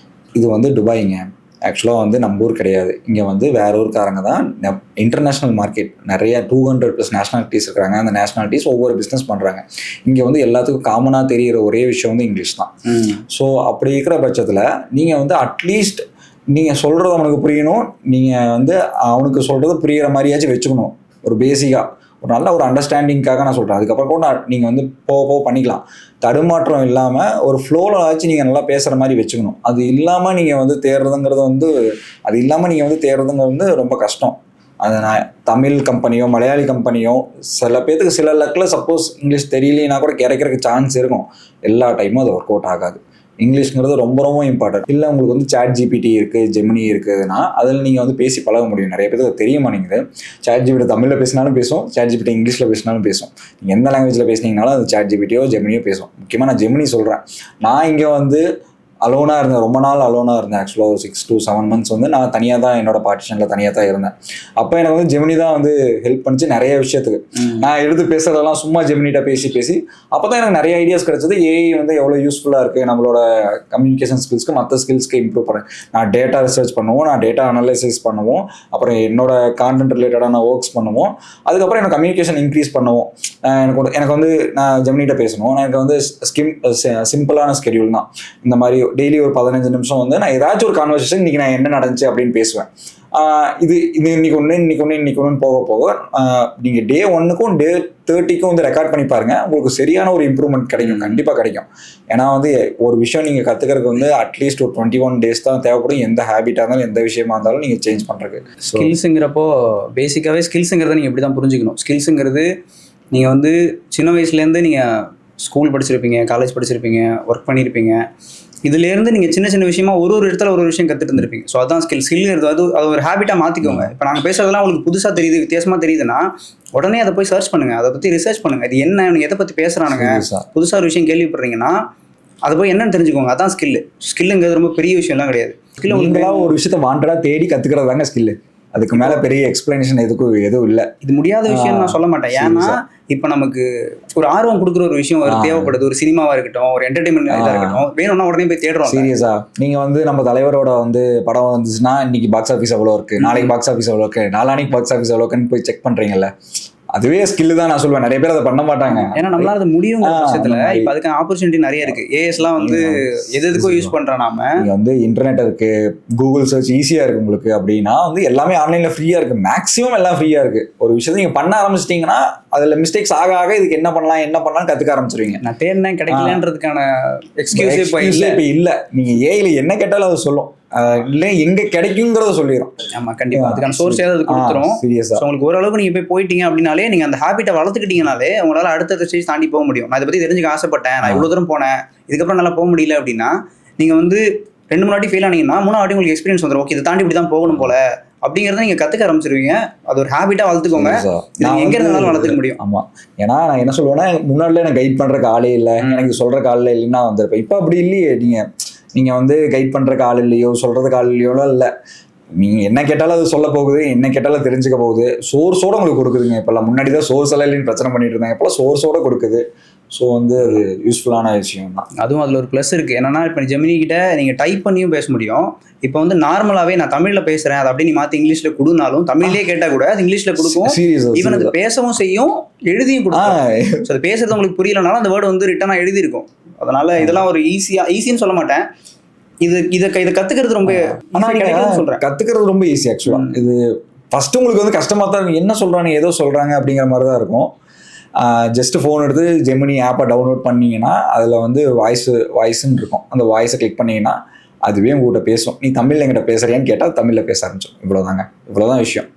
இது வந்து துபாய்ங்க. ஆக்சுவலாக வந்து நம்ம ஊர் கிடையாது. இங்கே வந்து வேற ஊருக்காரங்க தான். இன்டர்நேஷ்னல் மார்க்கெட் நிறைய 200+ நேஷ்னாலிட்டிஸ் இருக்கிறாங்க. அந்த நேஷ்னாலிட்டிஸ் ஒவ்வொரு பிஸ்னஸ் பண்ணுறாங்க. இங்கே வந்து எல்லாத்துக்கும் காமனாக தெரிகிற ஒரே விஷயம் வந்து இங்கிலீஷ் தான். ஸோ அப்படி இருக்கிற பட்சத்தில் நீங்கள் வந்து அட்லீஸ்ட் நீங்கள் சொல்கிறது அவனுக்கு புரியணும், நீங்கள் வந்து அவனுக்கு சொல்கிறது புரிகிற மாதிரியாச்சும் வச்சுக்கணும். ஒரு பேசிக்காக ஒரு நல்ல ஒரு அண்டர்ஸ்டாண்டிங்காக நான் சொல்கிறேன். அதுக்கப்புறம் கூட நீங்கள் வந்து போக போக பண்ணிக்கலாம். தடுமாற்றம் இல்லாமல் ஒரு ஃப்ளோவில் ஆச்சு நீங்கள் நல்லா பேசுகிற மாதிரி வச்சுக்கணும். அது இல்லாமல் நீங்கள் வந்து தேடுறதுங்கிறது வந்து ரொம்ப கஷ்டம். அது நான் தமிழ் கம்பெனியோ மலையாளி கம்பெனியோ சில பேர்த்துக்கு சில லக்கில் சப்போஸ் இங்கிலீஷ் தெரியலனா கூட கிடைக்கிறதுக்கு சான்ஸ் இருக்கும். எல்லா டைமும் அது ஒர்க் அவுட் ஆகாது. இங்கிலீஷ்ங்கிறது ரொம்ப ரொம்ப இம்பார்ட்டன்ட். இல்லை உங்களுக்கு வந்து சாட் ஜிபிடி இருக்குது, ஜெமினி இருக்குதுன்னா அதில் நீங்கள் வந்து பேசி பழக முடியும். நிறைய பேருக்கு தெரிய மாட்டேங்குது. சாட் ஜிபிடி தமிழில் பேசினாலும் பேசும், சாட் ஜிபிடி இங்கிலீஷில் பேசினாலும் பேசும். நீங்கள் எந்த லாங்குவேஜில் பேசினீங்கனாலும் அது சாட் ஜிபிடியோ ஜெமினியோ பேசும். முக்கியமாக நான் ஜெமினி சொல்கிறேன். நான் இங்கே வந்து அலோனாக இருந்தேன், ரொம்ப நாள் அலோனாக இருந்தேன். ஆக்சுவலாக ஒரு 6 to 7 months வந்து நான் தனியாக தான் என்னோட பார்ட்டிஷனில் தனியாக தான் இருந்தேன். அப்போ எனக்கு வந்து ஜெமினி தான் வந்து ஹெல்ப் பண்ணிச்சு நிறைய விஷயத்துக்கு. நான் எடுத்து பேசுகிறதெல்லாம் சும்மா ஜெமினிட்ட பேசி அப்போ தான் எனக்கு நிறைய ஐடியாஸ் கிடைச்சது. ஏஐ வந்து எவ்வளோ யூஸ்ஃபுல்லாக இருக்குது நம்மளோட கம்யூனிகேஷன் ஸ்கில்ஸ்க்கு, மற்ற ஸ்கில்ஸ்க்கு இம்ப்ரூவ் பண்ணேன். நான் டேட்டா ரிசர்ச் பண்ணுவோம், நான் டேட்டா அனலைசிஸ் பண்ணுவோம், அப்புறம் என்னோட கான்டென்ட் ரிலேட்டடான ஒர்க்ஸ் பண்ணுவோம். அதுக்கப்புறம் எனக்கு கம்யூனிகேஷன் இன்க்ரீஸ் பண்ணுவோம். எனக்கு வந்து நான் ஜெமினிட்ட பேசணும், எனக்கு வந்து சிம்பிளான ஸ்கெடியூல் தான். இந்த மாதிரி டெய்லி ஒரு 15 நிமிஷம் வந்து நான் ஏதாச்சும் ஒரு கான்வர்சேஷன் இன்னைக்கு நான் என்ன நடந்துச்சு அப்படின்னு பேசுவேன். இது இன்னைக்கு ஒன்று போக போக நீங்கள் டே 1க்கும் டே 30க்கும் வந்து ரெக்கார்ட் பண்ணி பாருங்க. உங்களுக்கு சரியான ஒரு இம்ப்ரூவ்மெண்ட் கிடைக்கும், கண்டிப்பாக கிடைக்கும். ஏன்னா வந்து ஒரு விஷயம் நீங்கள் கற்றுக்கிறதுக்கு வந்து அட்லீஸ்ட் ஒரு 21 days தான் தேவைப்படும். எந்த ஹேபிட்டாக இருந்தாலும் எந்த விஷயமா இருந்தாலும் நீங்கள் சேஞ்ச் பண்ணுறதுக்கு. ஸ்கில்ஸுங்கிறப்போ பேசிக்காகவே ஸ்கில்ஸுங்கிறத நீங்கள் இப்படி தான் புரிஞ்சுக்கணும். ஸ்கில்ஸுங்கிறது நீங்கள் வந்து சின்ன வயசுலேருந்து நீங்கள் ஸ்கூல் படிச்சிருப்பீங்க, காலேஜ் படிச்சிருப்பீங்க, ஒர்க் பண்ணியிருப்பீங்க. இதுலேருந்து நீங்கள் சின்ன சின்ன விஷயமா ஒரு இடத்துல ஒரு விஷயம் கற்றுட்டு இருந்திருப்பீங்க. ஸோ அதான் ஸ்கில்ங்கிறது. அது ஒரு ஹேபிட்டாக மாற்றிக்கோங்க. இப்போ நாங்கள் பேசுறதெல்லாம் உங்களுக்கு புதுசாக தெரியுது, வித்தியாசமாக தெரியுதுன்னா உடனே அதை போய் சர்ச் பண்ணுங்கள், அதை பற்றி ரிசர்ச் பண்ணுங்கள். இது என்ன, எதை பற்றி பேசுகிறானுங்க, புதுசாக ஒரு விஷயம் கேள்விப்படுறீங்கன்னா அதை போய் என்னன்னு தெரிஞ்சுக்கோங்க. அதான் ஸ்கில்லுங்கிறது ரொம்ப பெரிய விஷயம்லாம் கிடையாது. ஸ்கில் உங்களுக்கு ஒரு விஷயத்த வாண்டடாக தேடி கற்றுக்கிறது தாங்க ஸ்கில்லு. அதுக்கு மேலே பெரிய எக்ஸ்பிளனேஷன் எதுவும் இல்லை. இது முடியாத விஷயம் நான் சொல்ல மாட்டேன். ஏன்னா இப்போ நமக்கு ஒரு ஆர்வம் கொடுக்குற ஒரு விஷயம் தேவைப்படுது. ஒரு சினிமாவா இருக்கட்டும், ஒரு என்டர்டைன்மெண்ட் இதாக இருக்கட்டும், வேணும்னா உடனே போய் தேடுறோம். சீரியஸா நீங்கள் வந்து நம்ம தலைவரோட வந்து படம் வந்துச்சுன்னா இன்னைக்கு பாக்ஸ் ஆஃபீஸ் எவ்வளோ இருக்குது, நாளைக்கு பாக்ஸ் ஆஃபீஸ் எவ்வளோ இருக்குது, நாளானிக்கு பாக்ஸ் ஆஃபீஸ் எவ்வளோ இருக்குன்னு போய் செக் பண்ணுறீங்கல்ல. அதுவே ஸ்கில் தான் நான் சொல்லுவேன். நிறைய பேர் அதை பண்ண மாட்டாங்க. ஏன்னா நம்மளால அது முடியும் விஷயத்துல. இப்போ அதுக்கு ஆப்பர்ச்சுனிட்டி நிறைய இருக்கு. ஏஎஸ்லாம் வந்து எதுக்கும் யூஸ் பண்றோம். நாம நீங்க வந்து இன்டர்நெட் இருக்கு, கூகுள் சர்ச் ஈஸியா இருக்கு உங்களுக்கு அப்படின்னா வந்து எல்லாமே ஆன்லைன்ல ஃப்ரீயா இருக்கு. மேக்ஸிமம் எல்லாம் ஃப்ரீயா இருக்கு. ஒரு விஷயத்தை நீங்க பண்ண ஆரம்பிச்சிட்டீங்கன்னா அதுல மிஸ்டேக்ஸ் ஆக இதுக்கு என்ன பண்ணலாம் கத்துக்க ஆரம்பிச்சிருவீங்க. நான் தேடினேன் கிடைக்கலன்றதுக்கான எக்ஸ்கியூஸே இப்ப இல்ல. நீங்க ஏஐல என்ன கேட்டாலும் அது சொல்லும், இல்லை எங்க கிடைக்குங்கிறத சொல்லிடும். ஆமா கண்டிப்பா அதுக்கான சோர்ஸ் ஏதாவது கொடுத்துரும். உங்களுக்கு ஓரளவுக்கு நீங்க போயிட்டீங்க அப்படின்னாலே நீங்க அந்த ஹேபிட்டை வளர்த்துக்கிட்டீங்கனாலே உங்களால அடுத்த ஸ்டேஜ் தாண்டி போக முடியும். நான் இதை பத்தி தெரிஞ்சுக்க ஆசைப்பட்டேன், நான் இவ்வளவு தூரம் போனேன், இதுக்கப்புறம் நல்லா போக முடியல அப்படின்னா நீங்க வந்து 2-3 வாட்டி ஃபெயில் ஆனீங்கன்னா 3ஆவது வாட்டி உங்களுக்கு எக்ஸ்பீரியன்ஸ் வந்துடும். ஓகே, இதை தாண்டி இப்படி தான் போகணும் போல அப்படிங்கிறத நீங்க கத்துக்க ஆரம்பிச்சிருவீங்க. அது ஒரு ஹேபிட்டா வளர்த்துக்கோங்க. எங்க இருந்தாலும் வளர்த்துக்க முடியும். ஆமா, ஏன்னா நான் என்ன சொல்லுவேன்னா முன்னாடில எனக்கு கைட் பண்றதுக்கு ஆளே இல்லை, எனக்கு சொல்றதுக்கு ஆள் இல்லைன்னா வந்திருப்பேன். இப்போ அப்படி இல்லையே. நீங்கள் வந்து கைட் பண்ணுறக்கு ஆள் இல்லையோ சொல்கிறதுக்கு ஆள் இல்லையோலாம் இல்லை. நீங்கள் என்ன கேட்டாலும் அது சொல்ல போகுது, என்ன கேட்டாலும் தெரிஞ்சுக்க போகுது. சோர்ஸோடு உங்களுக்கு கொடுக்குதுங்க. இப்போல்லாம் முன்னாடி தான் சோர்ஸ் எல்லாம் இல்லைன்னு பிரச்சனை பண்ணிட்டு இருந்தாங்க, இப்போலாம் சோர்ஸோடு கொடுக்குது. ஸோ வந்து அது யூஸ்ஃபுல்லான விஷயம் தான். அதுவும் அதில் ஒரு ப்ளஸ் இருக்குது. என்னன்னா இப்போ ஜெமினி கிட்ட நீங்கள் டைப் பண்ணியும் பேச முடியும். இப்போ வந்து நார்மலாகவே நான் தமிழில் பேசுகிறேன், அதை அப்படியே நீ மாற்றி இங்கிலீஷில் கொடுனாலும் தமிழ்லேயே கேட்டால் கூட அது இங்கிலீஷில் கொடுக்கும். ஈவன் அது பேசவும் செய்யும், எழுதியும் கொடுக்கும். ஸோ அது பேசுறது உங்களுக்கு புரியலனாலும் அந்த வேர்டு வந்து ரிட்டனாக எழுதியிருக்கும். அதனால இதெல்லாம் ஒரு ஈஸின்னு சொல்ல மாட்டேன். இதை கத்துக்கிறது ரொம்ப சொல்றேன். கத்துக்கிறது ரொம்ப ஈஸி ஆக்சுவலா. இது ஃபர்ஸ்ட் உங்களுக்கு வந்து கஷ்டமா தான், என்ன சொல்றாங்க ஏதோ சொல்றாங்க அப்படிங்கிற மாதிரி தான் இருக்கும். ஜஸ்ட் ஃபோன் எடுத்து ஜெமினி ஆப்பை டவுன்லோட் பண்ணீங்கன்னா அதில் வந்து வாய்ஸ்ன்னு இருக்கும். அந்த வாய்ஸை கிளிக் பண்ணீங்கன்னா அதுவே உங்கள்கிட்ட பேசும். நீ தமிழில் எங்கிட்ட பேசுறியான்னு கேட்டால் தமிழில் பேச ஆரம்பிச்சோம். இவ்வளோதான் விஷயம்.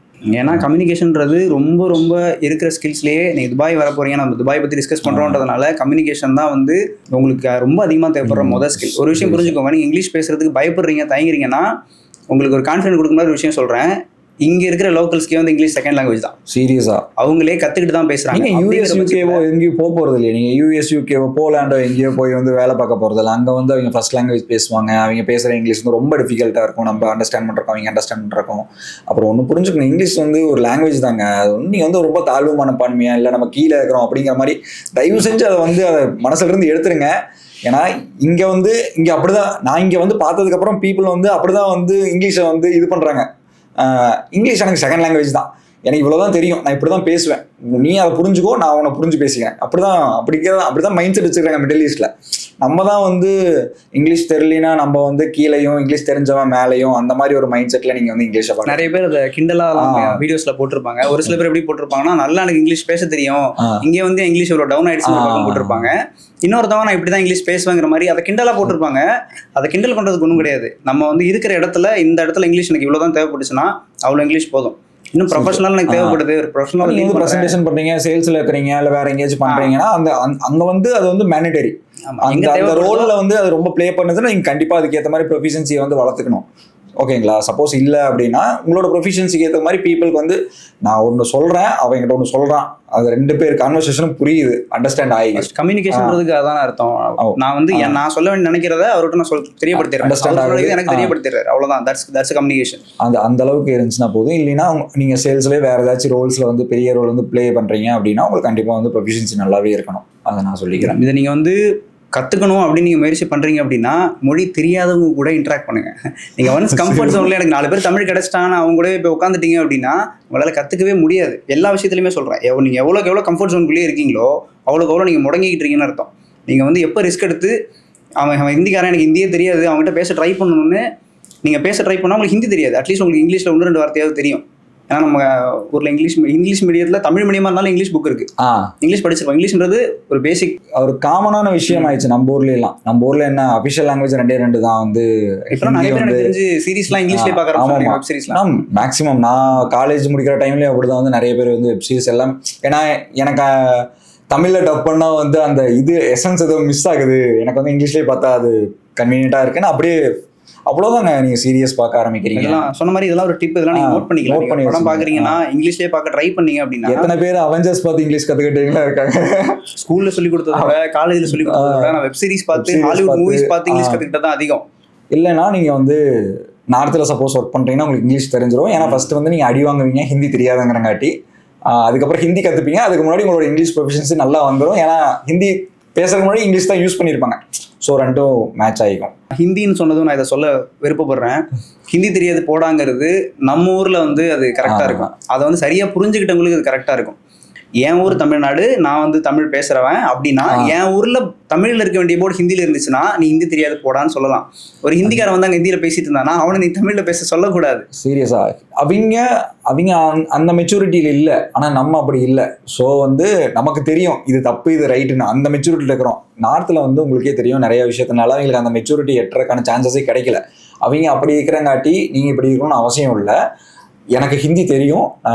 ஏன்னா கம்யூனிகேஷன்றது ரொம்ப ரொம்ப இருக்கிற ஸ்கில்ஸ்லேயே நீங்கள் துபாய் வர போறீங்க, நம்ம துபாய் பற்றி டிஸ்கஸ் பண்ணுறோன்றதுனால கம்யூனிகேஷன் தான் வந்து உங்களுக்கு ரொம்ப அதிகமாக தேவைப்படுற முதல் ஸ்கில். ஒரு விஷயம் புரிஞ்சுக்கோங்க, நீங்கள் இங்கிலீஷ் பேசுறதுக்கு பயப்படுறீங்க, தயங்குறீங்கன்னா உங்களுக்கு ஒரு கான்ஃபிடன்ட் கொடுக்குற மாதிரி ஒரு விஷயம் சொல்கிறேன். இங்கே இருக்கிற லோக்கல்ஸ்க்கே வந்து இங்கிலீஷ் செகண்ட் லாங்குவேஜ் தான். சீரியஸா அவங்களே கற்றுக்கிட்டு தான் பேசுகிறாங்க. நீங்கள் யூஎஸ் யூகேவோ எங்கேயும் போக போகிறது இல்லையா? நீங்கள் யூஎஸ் யூகேவோ போலாண்டோ எங்கேயோ போய் வந்து வேலை பார்க்க போகிறதில்ல. அங்கே வந்து அவங்க ஃபர்ஸ்ட் லாங்குவேஜ் பேசுவாங்க. அவங்க பேசுகிற இங்கிலீஷ் வந்து ரொம்ப டிஃபிகல்ட்டாக இருக்கும். நம்ம அண்டர்ஸ்டாண்ட் பண்ணுறோம், அவங்க அண்டர்ஸ்டாண்ட் பண்ணுறோம். அப்புறம் ஒன்று புரிஞ்சுக்கணும், இங்கிலீஷ் வந்து ஒரு லாங்குவேஜ் தாங்க. அது வந்து நீங்கள் வந்து ரொம்ப தாழ்வு மனப்பான்மையா இல்லை நம்ம கீழே இருக்கிறோம் அப்படிங்கிற மாதிரி தயவு செஞ்சு அதை வந்து அதை மனசுலேருந்து எடுத்துருங்க. ஏன்னா இங்கே அப்படிதான் நான் இங்கே வந்து பார்த்ததுக்கப்புறம் பீப்புள் வந்து அப்படிதான் வந்து இங்கிலீஷை வந்து இது பண்ணுறாங்க. இங்கிலீஷ் எனக்கு செகண்ட் லாங்குவேஜ் தான். எனக்கு இவ்வளவுதான் தெரியும், நான் இப்படிதான் பேசுவேன், நீ அதை புரிஞ்சுக்கோ, நான் உன்னை புரிஞ்சு பேசிக்கிறேன். அப்படிதான் மைண்ட் செட் வச்சிருக்காங்க மிடில் ஈஸ்ட்ல. நம்ம தான் வந்து இங்கிலீஷ் தெரியலனா நம்ம வந்து கீழையும், இங்கிலீஷ் தெரிஞ்சவன் மேலையும், அந்த மாதிரி ஒரு மைண்ட் செட்ல நீங்க வந்து இங்கிலீஷை பார்க்க. நிறைய பேர் அதை கிண்டலா வீடியோஸ்ல போட்டிருப்பாங்க. ஒரு சில பேர் எப்படி போட்டிருப்பாங்கன்னா, நல்லா எனக்கு இங்கிலீஷ் பேச தெரியும், இங்க வந்து இங்கிலீஷ் ஒரு டவுன் ஆயிடுச்சு போட்டிருப்பாங்க. இன்னொருத்தவங்க நான் இப்படிதான் இங்கிலீஷ் பேசுவேங்கிற மாதிரி அதை கிண்டலா போட்டிருப்பாங்க. அதை கிண்டல் பண்றதுக்கு ஒன்றும் கிடையாது. நம்ம வந்து இருக்கிற இடத்துல, இந்த இடத்துல இங்கிலீஷ் எனக்கு இவ்வளவுதான் தேவைப்பட்டுச்சுன்னா அவ்வளவு இங்கிலீஷ் போதும். இன்னும் ப்ரொஃபஷனல் எனக்கு தேவைப்படுது, ஒரு ப்ரொஃபஷனல் நீங்க பிரசன்டேஷன் பண்றீங்க, சேல்ஸ்ல இருக்கிறீங்க, இல்ல வேற எங்கேயாச்சும் பண்றீங்கன்னா அங்க வந்து அது வந்து மேண்டேட்டரி. அந்த ரோல்ல வந்து அது ரொம்ப ப்ளே பண்ணுதுன்னா நீங்க கண்டிப்பா அதுக்கு ஏற்ற மாதிரி ப்ரொஃபிஷியன்சியை வந்து வளர்த்துக்கணும். ஓகேங்களா? சப்போஸ் இல்லை அப்படின்னா உங்களோட ப்ரொஃபிஷியன்சிக்கு ஏற்ற மாதிரி பீப்புளுக்கு வந்து நான் ஒன்று சொல்றேன், அவங்ககிட்ட ஒன்று சொல்றான், அது ரெண்டு பேர் கான்வர்சேஷனும் புரியுது, அண்டர்ஸ்டாண்ட் ஆகி கம்யூனிகேஷன்ன்றதுக்கு அதான் அர்த்தம். நான் வந்து நான் சொல்ல வேண்டிய நினைக்கிறத அவர்கிட்ட நான் தெரியப்படுத்துறேன், எனக்கு தெரியப்படுத்துறாரு, அவ்வளவுதான். That's communication. அந்த அளவுக்கு இருந்துச்சுன்னா போதும். இல்லைன்னா நீங்க சேல்ஸ்லேயே வேற ஏதாச்சும் ரோல்ஸ்ல வந்து பெரிய ரோல் வந்து ப்ளே பண்றீங்க அப்படின்னா உங்களுக்கு கண்டிப்பா வந்து ப்ரொஃபிஷியன்சி நல்லாவே இருக்கணும். அதை நான் சொல்லிக்கிறேன். இதை நீங்க வந்து கற்றுக்கணும் அப்படின்னு நீங்கள் முயற்சி பண்ணுறீங்க அப்படின்னா மொழி தெரியாதவங்க கூட இன்ட்ராக்ட் பண்ணுங்க. நீங்கள் ஒன்ஸ் கம்ஃபர்ட் ஜோன்ல எனக்கு 4 பேர் தமிழ் கிடச்சிட்டான்னு அவங்க கூட இப்போ உட்காந்துட்டீங்க அப்படின்னா உங்களால் கற்றுக்கவே முடியாது. எல்லா விஷயத்துலையுமே சொல்கிறேன், நீங்கள் எவ்வளோ கம்ஃபர்ட் ஜோனுக்குள்ளேயே இருக்கீங்களோ அவ்வளோ நீங்கள் முடங்கிக்கிட்டு இருக்கீங்கன்னு அர்த்தம். நீங்கள் வந்து எப்போ ரிஸ்க் எடுத்து அவன் ஹிந்திக்காரன் எனக்கு ஹிந்தியே தெரியாது அவங்ககிட்ட பேச ட்ரை பண்ணணும்னு நீங்கள் பேச ட்ரை பண்ணால் உங்களுக்கு ஹிந்தி தெரியாது, அட்லீஸ்ட் உங்களுக்கு இங்கிலீஷில் 1-2 வார்த்தையாவது தெரியும். ஏன்னா நம்ம ஊரில் இங்கிலீஷ் மீடியத்தில் தமிழ் மீடியமாக இருந்தாலும் இங்கிலீஷ் புக் இருக்கு, இங்கிலீஷ் படிச்சிருக்கோம். இங்கிலீஷ்ன்றது ஒரு பேசிக் ஒரு காமனான விஷயம் ஆயிடுச்சு நம்ம ஊர்ல எல்லாம். நம்ம ஊர்ல என்ன அபிஷியல் லாங்குவேஜ் 2 தான் வந்து. இப்போ நிறைய பேர் எனக்கு தெரிஞ்சு சீரிஸ்லாம் இங்கிலீஷ்லேயே பார்க்குறாங்க, வெப் சீரிஸ்லாம். மேக்ஸிமம் நான் காலேஜ் முடிக்கிற டைம்லேயே அப்படிதான் வந்து நிறைய பேர் வந்து வெப் சீரிஸ் எல்லாம். ஏன்னா எனக்கு தமிழில் டப் பண்ணால் வந்து அந்த இது எசன்ஸ் எதுவும் மிஸ் ஆகுது, எனக்கு வந்து இங்கிலீஷ்லேயே பார்த்தா அது கன்வீனியன்ட்டாக இருக்குன்னு அப்படியே அவ்வளோதாங்க. நீங்க சீரியஸ் பார்க்க ஆரம்பிக்கிறீங்க. சொன்ன மாதிரி இதெல்லாம் ஒரு டிப், இதெல்லாம் நீங்க நோட் பண்ணிக்கலாம். படம் பாக்குறீங்கன்னா இங்கிலீஷ்லயே பார்க்க ட்ரை பண்ணீங்க அப்படின்னா. எத்தனை பேர் அவெஞ்சர்ஸ் பார்த்து இங்கிலீஷ் கத்துக்கிட்டீங்களா இருக்காங்க. ஸ்கூல்ல சொல்லி கொடுத்ததோட, காலேஜ்ல சொல்லி கொடுத்ததோட நான் வெப் சீரிஸ் பார்த்து, ஹாலிவுட் மூவிஸ் பார்த்து இங்கிலீஷ் கத்துக்கிட்டது தான் அதிகம். இல்லைன்னா நீங்க வந்து நார்த்தில் சப்போஸ் ஒர்க் பண்றீங்கன்னா உங்களுக்கு இங்கிலீஷ் தெரிஞ்சிடும். ஏன்னா ஃபர்ஸ்ட் வந்து நீங்க அடி வாங்குவீங்க ஹிந்தி தெரியாதங்கிறங்காட்டி. அதுக்கப்புறம் ஹிந்தி கத்துப்பீங்க. அதுக்கு முன்னாடி உங்களோட இங்கிலீஷ் ப்ரொஃபிஷியன்சி நல்லா வந்துடும். ஏன்னா ஹிந்தி பேசுறதுக்கு முன்னாடி இங்கிலீஷ் தான் யூஸ் பண்ணியிருப்பாங்க. ஸோ ரெண்டும் மேட்ச் ஆகிக்கும். ஹிந்தின்னு சொன்னதும் நான் இதை சொல்ல விருப்பப்படுறேன். ஹிந்தி தெரியாது போடாங்கிறது நம்ம ஊரில் வந்து அது கரெக்டாக இருக்கும். அதை வந்து சரியாக புரிஞ்சுக்கிட்டவங்களுக்கு அது கரெக்டாக இருக்கும். என் ஊர் தமிழ்நாடு, நான் வந்து தமிழ் பேசுகிறவன் அப்படின்னா என் ஊரில் தமிழில் இருக்க வேண்டிய போர்டு ஹிந்தியில் இருந்துச்சுன்னா நீ ஹிந்தி தெரியாது போடான்னு சொல்லலாம். ஒரு ஹிந்திக்காரன் வந்து அங்கே ஹிந்தியில் பேசிட்டு இருந்தானா அவனை நீ தமிழில் பேச சொல்லக்கூடாது. சீரியஸாக அவங்க அந்த மெச்சூரிட்டியில் இல்லை. ஆனால் நம்ம அப்படி இல்லை. ஸோ வந்து நமக்கு தெரியும் இது தப்பு இது ரைட்டுன்னு. அந்த மெச்சூரிட்டியில் இருக்கிறோம். நார்த்தில் வந்து உங்களுக்கே தெரியும் நிறைய விஷயத்தினால அவங்களுக்கு அந்த மெச்சூரிட்டி எட்டுறதுக்கான சான்சஸே கிடைக்கல. அவங்க அப்படி இருக்கிறங்காட்டி நீங்கள் இப்படி இருக்கணும்னு அவசியம் இல்லை. எனக்கு ஹிந்தி தெரியும்.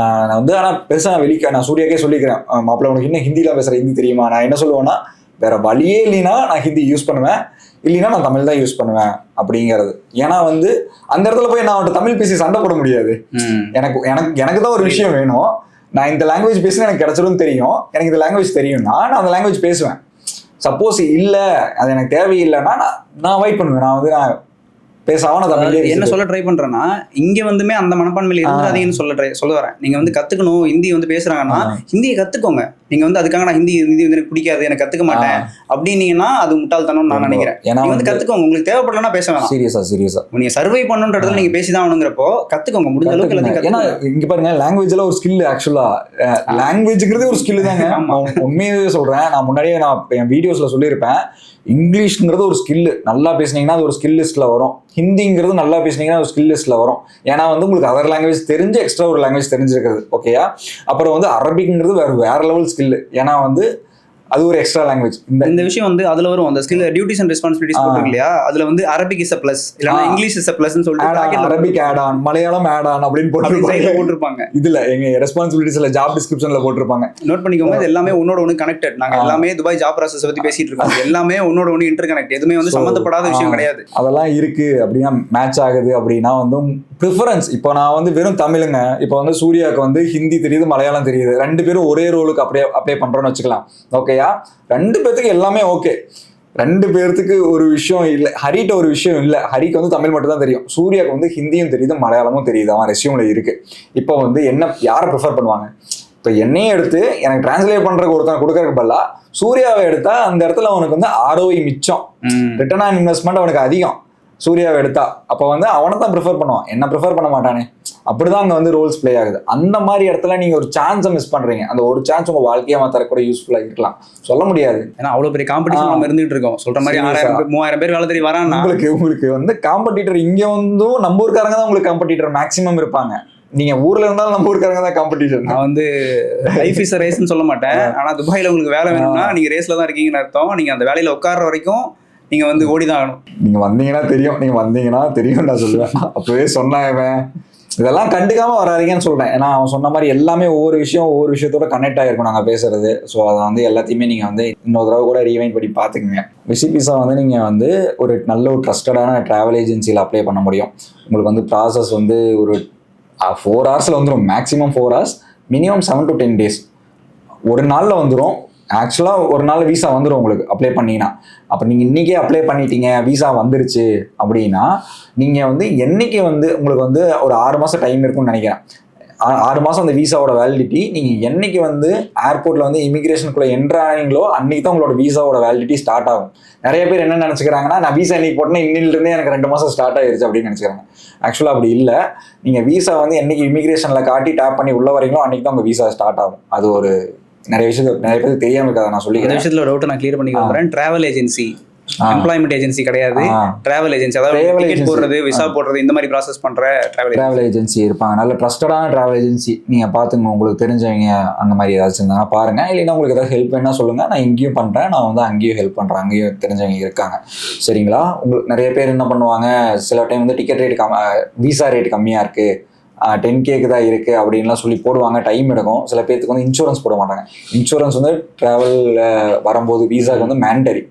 நான் வந்து ஆனால் பெருசாக நான் சூர்யாக்கே சொல்லிக்கிறேன், மாப்பிள்ள உனக்கு இன்னும் ஹிந்தியில் பேசுகிற ஹிந்தி தெரியுமா? நான் என்ன சொல்லுவேன்னா வேற வழியே இல்லைன்னா நான் ஹிந்தி யூஸ் பண்ணுவேன், இல்லைன்னா நான் தமிழ் தான் யூஸ் பண்ணுவேன் அப்படிங்கிறது. ஏன்னா வந்து அந்த இடத்துல போய் நான் அவன்கிட்ட தமிழ் பேசி சண்டை போட முடியாது. எனக்கு தான் ஒரு விஷயம் வேணும். நான் இந்த லாங்குவேஜ் பேசினா எனக்கு கிடைச்சிடும் தெரியும், எனக்கு இந்த லாங்குவேஜ் தெரியும்னா நான் அந்த லாங்குவேஜ் பேசுவேன். சப்போஸ் இல்லை அது எனக்கு தேவையில்லைன்னா நான் அவாய்ட் பண்ணுவேன். நான் வந்து என்ன சொல்ல ட்ரை பண்றேன்னா இங்க வந்துமே அந்த மனப்பான்மையில இருந்துடாதீங்கன்னு சொல்ல வரேன். நீங்க வந்து கத்துக்கணும், ஹிந்தி வந்து பேசுறாங்கன்னா ஹிந்தியை கத்துக்கோங்க. நீங்க வந்து அதுக்காக நான் ஹிந்தி வந்து எனக்கு பிடிக்காது எனக்கு கத்துக்க மாட்டேன் அப்படின்னீங்கன்னா அது முட்டாள்தனம் நான் நினைக்கிறேன். நீங்க வந்து கத்துக்கோங்க, உங்களுக்கு தேவைப்படலன்னா பேச வேணாம். சீரியஸா நீங்க சர்வை பண்ணுன்ற இடத்துல நீங்க பேசிதான் ஆகணுங்கிறப்போ கத்துக்கோங்க முடிஞ்ச அளவுக்கு. ஏன்னா இங்க பாருங்க லாங்குவேஜ்ல ஒரு ஸ்கில், ஆக்சுவலா லாங்குவேஜ்ங்கிறது ஒரு ஸ்கில் தாங்க. உண்மையாவே சொல்றேன். நான் முன்னாடியே என் வீடியோஸ்ல சொல்லியிருப்பேன், இங்கிலீஷ்ங்கிறது ஒரு ஸ்கில். நல்லா பேசுனீங்கன்னா அது ஒரு ஸ்கில் லிஸ்ட்ல வரும். ஹிந்திங்கிறது நல்லா பேசுனீங்கன்னா ஒரு ஸ்கில் லிஸ்ட்ல வரும். ஏன்னா வந்து உங்களுக்கு அதர் லாங்குவேஜ் தெரிஞ்சு எக்ஸ்ட்ரா ஒரு லாங்குவேஜ் தெரிஞ்சிருக்கிறது. ஓகேயா? அப்புறம் வந்து அரபிக்ங்கிறது வேற லெவல் ஸ்கில். ஏன்னா வந்து அது ஒரு எக்ஸ்ட்ரா லாங்குவேஜ். இந்த விஷயம் வந்து அதுல வரும். அந்த ஸ்கில் டியூட்டிஸ் அண்ட் ரெஸ்பான்சிபிலிட்டிஸ் போட்டுருக்கு இல்லையா, அதுல வந்து அரபிக் இஸ் a plus இல்லனா இங்கிலீஷ் இஸ் a plus னு சொல்லிட்டு Arabic add on, Malayalam add on அப்படினு போட்டுருப்பாங்க. இதுல எங்க ரெஸ்பான்சிபிலிட்டிஸ்ல ஜாப் டிஸ்கிரிப்ஷன்ல போட்டுருப்பாங்க. நோட் பண்ணிக்கோங்க, இது எல்லாமே ஒன்னோட ஒன்னு கனெக்டட். நாங்க எல்லாமே துபாய் ஜாப் ப்ராசஸ் பத்தி பேசிட்டு இருக்கோம். எல்லாமே ஒன்னோட ஒன்னு இன்டர் கனெக்ட். எதுவுமே வந்து சம்பந்தப்படாத விஷயம் கிடையாது. அதெல்லாம் இருக்கு அப்படின்னா மேட்ச் ஆகுது அப்படின்னா வந்து ப்ரிஃபரன்ஸ். இப்போ நான் வந்து வெறும் தமிழுங்க, இப்போ வந்து சூர்யாவுக்கு வந்து ஹிந்தி தெரியுது, மலையாளம் தெரியுது, 2 பேரும் ஒரே ரோலுக்கு அப்ளை பண்றோம்னு வச்சுக்கலாம். ஓகேயா? 2 பேர்த்துக்கு எல்லாமே ஓகே. 2 பேர்த்துக்கு ஒரு விஷயம் இல்லை. ஹரிட்ட ஒரு விஷயம் இல்லை. ஹரிக்கு வந்து தமிழ் மட்டும் தான் தெரியும். சூர்யாவுக்கு வந்து ஹிந்தியும் தெரியுது, மலையாளமும் தெரியுது. அவன் ரெஸ்யூம்ல இருக்கு. இப்போ வந்து யாரை ப்ரிஃபர் பண்ணுவாங்க? இப்போ என்னையே எடுத்து எனக்கு டிரான்ஸ்லேட் பண்றதுக்கு ஒருத்தன் கொடுக்கறதுக்கு பதிலா சூர்யாவை எடுத்தா அந்த இடத்துல அவனுக்கு வந்து ROI மிச்சம், ரிட்டர்ன் ஆன் இன்வெஸ்ட்மெண்ட் அவனுக்கு அதிகம். சூர்யாவை எடுத்தா அப்போ வந்து அவனை தான் ப்ரிஃபர் பண்ணுவான், என்ன ப்ரிஃபர் பண்ண மாட்டானே. அப்படிதான் அங்கே வந்து ரோல்ஸ் ப்ளே ஆகுது. அந்த மாதிரி இடத்துல நீங்கள் ஒரு சான்ஸை மிஸ் பண்ணுறீங்க. அந்த ஒரு சான்ஸ் உங்கள் வாழ்க்கையை மாற்ற கூட யூஸ்ஃபுல்லாக இருக்கலாம், சொல்ல முடியாது. ஏன்னா அவ்வளோ பெரிய காம்படிஷன் நம்ம இருந்துகிட்டு இருக்கோம். சொல்கிற மாதிரி 6000 பேர் வேலை தேடி வரான்னா உங்களுக்கு வந்து காம்படிட்டர் இங்கே வந்தும் நம்ம ஊருக்காரங்க தான் உங்களுக்கு காம்படிட்டர் மேக்ஸிமம் இருப்பாங்க. நீங்க ஊர்ல இருந்தாலும் நம்ம ஊருக்காரங்க தான் காம்படிஷன். நான் வந்து லைஃப் இஸ் ரேஸ்ன்னு சொல்ல மாட்டேன். ஆனா துபாயில உங்களுக்கு வேலை வேணும்னா நீங்க ரேஸ்ல தான் இருக்கீங்கன்னு அர்த்தம். நீங்க அந்த வேலையில உட்கார்ற வரைக்கும் நீங்க வந்து ஓடிதான் ஆகணும். நீங்க வந்தீங்கன்னா தெரியும் நான் சொல்லுவேன். அப்பவே சொன்னேன், இதெல்லாம் கண்டுக்காம வராதீங்கன்னு சொல்றேன். ஏன்னா அவன் சொன்ன மாதிரி எல்லாமே ஒவ்வொரு விஷயத்தோட கனெக்ட் ஆகிருக்கும் நாங்கள் பேசுறது. ஸோ அதை வந்து எல்லாத்தையுமே நீங்கள் வந்து இன்னொரு தடவை கூட ரீவைண்ட் பண்ணி பார்த்துக்குங்க. விசிபிஸா வந்து நீங்கள் வந்து ஒரு நல்ல ஒரு ட்ரஸ்டடான ட்ராவல் ஏஜென்சியில் அப்ளை பண்ண முடியும். உங்களுக்கு வந்து ப்ராசஸ் வந்து ஒரு 4 hours வந்துடும், maximum 4 hours, minimum 7 to 10 days. ஒரு நாளில் வந்துடும். ஆக்சுவலாக ஒரு நாள் வீசா வந்துடும் உங்களுக்கு அப்ளை பண்ணிங்கன்னா. அப்போ நீங்கள் இன்றைக்கே அப்ளை பண்ணிட்டீங்க, வீசா வந்துருச்சு அப்படின்னா நீங்கள் வந்து என்றைக்கு வந்து உங்களுக்கு வந்து ஒரு 6 மாதம் டைம் இருக்குன்னு நினைக்கிறேன். 6 மாதம் அந்த வீசாவோட வேலிடிட்டி. நீங்கள் என்றைக்கு வந்து ஏர்போர்ட்டில் வந்து இமிக்ரேஷனுக்குள்ளே என்ட்ரானீங்களோ அன்றைக்கி தான் உங்களோட வீசாவோட வேலிடிட்டி ஸ்டார்ட் ஆகும். நிறைய பேர் என்ன நினச்சிக்கிறாங்கன்னா, நான் வீசா இன்னைக்கு போட்டேன்னா இன்னிலிருந்தே எனக்கு 2 மாதம் ஸ்டார்ட் ஆயிருச்சு அப்படின்னு நினச்சிக்கிறாங்க. ஆக்சுவலாக அப்படி இல்லை. நீங்கள் வீசா வந்து என்றைக்கு இமிக்ரேஷனில் காட்டி டேப் பண்ணி உள்ள வரீங்களோ அன்றைக்கி தான் உங்கள் வீசா ஸ்டார்ட் ஆகும். அது ஒரு நிறைய பேருக்கு தெரியாம இருக்காது. நான் சொல்லி இந்த விஷயத்துல ஒரு டவுட் நான் கிளியர் பண்ணி வரேன். டிராவல் ஏஜென்சி, எம்ப்ளாய்மெண்ட் ஏஜென்சி கிடையாது, டிராவல் ஏஜென்சி. அதாவது டிக்கெட் போடுறது, விசா போடுறது, இந்த மாதிரி ப்ராசஸ் பண்ற டிராவல் ஏஜென்சி இருப்பாங்க. நல்ல ட்ரஸ்டடான டிராவல் ஏஜென்சி நீங்க பாத்துங்க. உங்களுக்கு தெரிஞ்சவங்க அந்த மாதிரி ஏதாச்சும் இருந்தாங்க பாருங்க. இல்லைன்னா உங்களுக்கு ஏதாவது ஹெல்ப் வேணா சொல்லுங்க, நான் இங்கேயும் பண்றேன், நான் வந்து அங்கேயும் ஹெல்ப் பண்றேன், அங்கேயும் தெரிஞ்சவங்க இருக்காங்க. சரிங்களா? உங்களுக்கு நிறைய பேர் என்ன பண்ணுவாங்க, சில டைம் வந்து டிக்கெட் ரேட் விசா ரேட் கம்மியா இருக்கு, 10K தான் இருக்குது அப்படின்லாம் சொல்லி போடுவாங்க. டைம் எடுக்கும். சில பேருக்கு வந்து இன்சூரன்ஸ் போட மாட்டாங்க. இன்சூரன்ஸ் வந்து ட்ராவலில் வரும்போது வீசாவுக்கு வந்து மேண்டரி.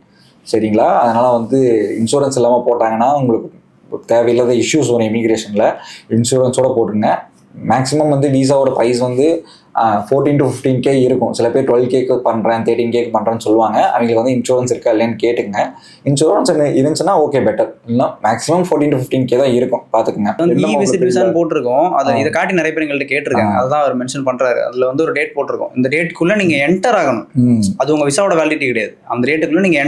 சரிங்களா? அதனால் வந்து இன்சூரன்ஸ் இல்லாமல் போட்டாங்கன்னா உங்களுக்கு தேவையில்லாத இஷ்யூஸ் வரும் இமிக்ரேஷனில். இன்சூரன்ஸோடு போட்டுருங்க. மேக்ஸிமம் வந்து வீசாவோட ப்ரைஸ் வந்து 14 to 15K இருக்கும். சில பேர் 12K பண்ணுறேன், 13K பண்ணுறேன்னு சொல்லுவாங்க. அவங்களுக்கு வந்து இன்சூரன்ஸ் இருக்கா இல்லைன்னு கேட்டுங்க. இன்சூரன்ஸ் இருந்துச்சுன்னா ஓகே, பெட்டர். இல்லை மேக்ஸிமம் 14 to 15K தான் இருக்கும், பார்த்துக்குங்க. போட்டிருக்கோம். அதை இதை காட்டி நிறைய பேர் எங்கள்கிட்ட கேட்டிருக்காங்க. அதுதான் அவர் மென்ஷன் பண்ணுறாரு. அதில் வந்து ஒரு டேட் போட்டிருக்கோம். இந்த டேட்டுக்குள்ளே நீங்கள் என்டர் ஆகணும். அது உங்கள் விசாவோட வேலிடிட்டி கிடையாது. அந்த டேட்டுக்குள்ளே நீங்கள்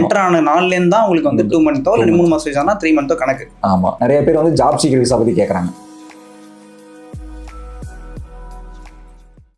என்டர் ஆன நாள்லேருந்து தான் உங்களுக்கு வந்து 2 month இல்லை 3 மாதம் விசானா 3 month கணக்கு. ஆமாம். நிறைய பேர் வந்து ஜாப் சீக்கர் விசா பற்றி கேட்குறாங்க.